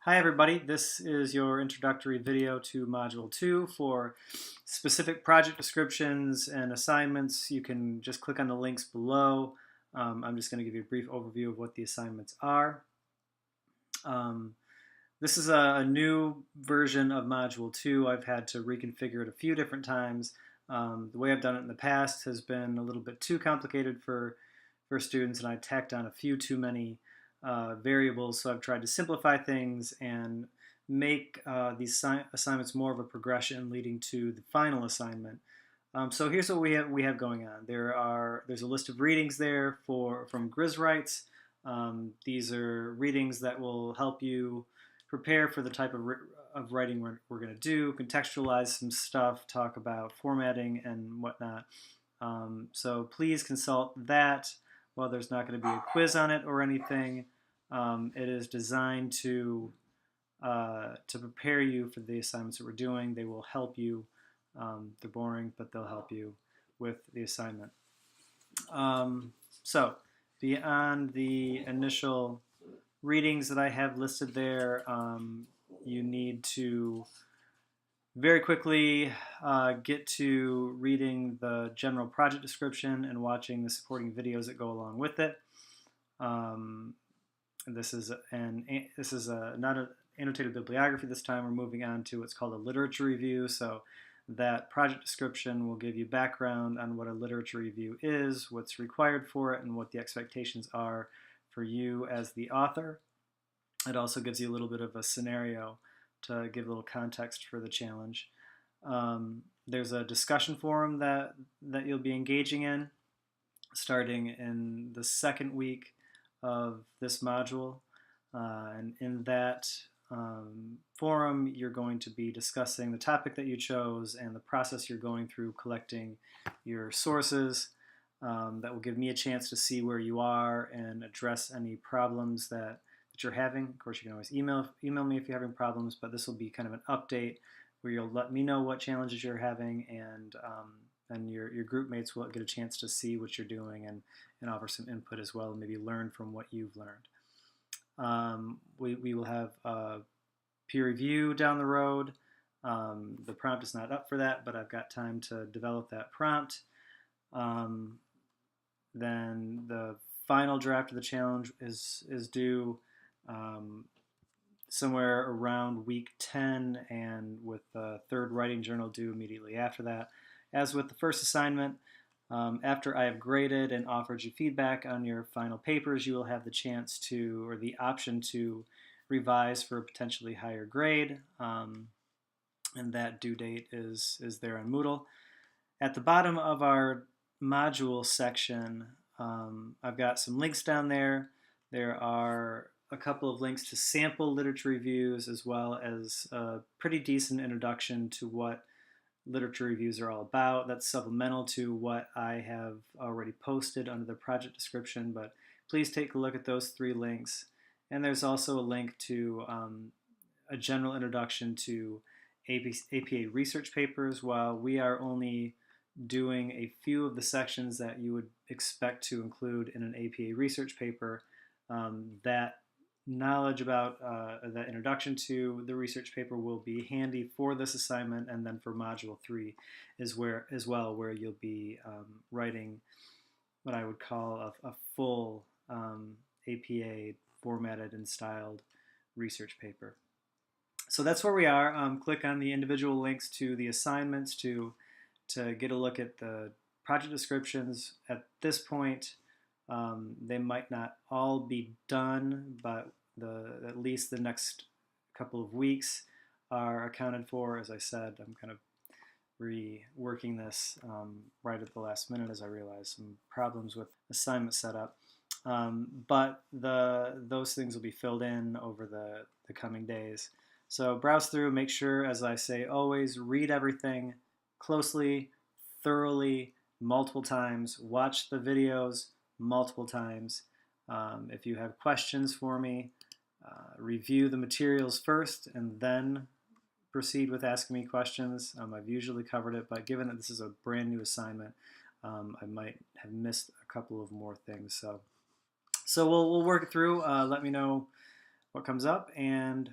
Hi everybody, this is your introductory video to Module 2 for specific project descriptions and assignments. You can just click on the links below. I'm just going to give you a brief overview of what the assignments are. This is a new version of Module 2. I've had to reconfigure it a few different times. The way I've done it in the past has been a little bit too complicated for students, and I tacked on a few too many variables, so I've tried to simplify things and make these assignments more of a progression leading to the final assignment. So here's what we have going on. There's a list of readings there from Griswrights. These are readings that will help you prepare for the type of writing we're going to do, contextualize some stuff, talk about formatting and whatnot. So please consult that. While there's not going to be a quiz on it or anything, it is designed to prepare you for the assignments that we're doing. They will help you. They're boring, but they'll help you with the assignment. So beyond the initial readings that I have listed there, you need to very quickly get to reading the general project description and watching the supporting videos that go along with it. This is not an annotated bibliography this time. We're moving on to what's called a literature review. So that project description will give you background on what a literature review is, what's required for it, and what the expectations are for you as the author. It also gives you a little bit of a scenario to give a little context for the challenge. There's a discussion forum that you'll be engaging in starting in the second week of this module. And in that forum, you're going to be discussing the topic that you chose and the process you're going through collecting your sources. That will give me a chance to see where you are and address any problems that you're having. Of course, you can always email me if you're having problems, but this will be kind of an update where you'll let me know what challenges you're having, and your group mates will get a chance to see what you're doing and offer some input as well, and maybe learn from what you've learned. We will have peer review down the road. The prompt is not up for that, but I've got time to develop that prompt. Then the final draft of the challenge is due somewhere around week 10, and with the third writing journal due immediately after that. As with the first assignment, after I have graded and offered you feedback on your final papers, you will have the chance to, or the option to, revise for a potentially higher grade, and that due date is there on Moodle. At the bottom of our module section, I've got some links down there. There are a couple of links to sample literature reviews, as well as a pretty decent introduction to what literature reviews are all about. That's supplemental to what I have already posted under the project description, but please take a look at those 3 links. And there's also a link to a general introduction to APA research papers. While we are only doing a few of the sections that you would expect to include in an APA research paper, that knowledge about that introduction to the research paper will be handy for this assignment, and then for Module 3 is where you'll be writing what I would call a full APA formatted and styled research paper. So that's where we are. Click on the individual links to the assignments to get a look at the project descriptions. At this point, they might not all be done, but at least the next couple of weeks are accounted for. As I said, I'm kind of reworking this right at the last minute as I realized some problems with assignment setup. But those things will be filled in over the coming days. So browse through, make sure, as I say always, read everything closely, thoroughly, multiple times. Watch the videos multiple times. If you have questions for me, review the materials first and then proceed with asking me questions. I've usually covered it, but given that this is a brand new assignment, I might have missed a couple of more things. So we'll work it through. Let me know what comes up, and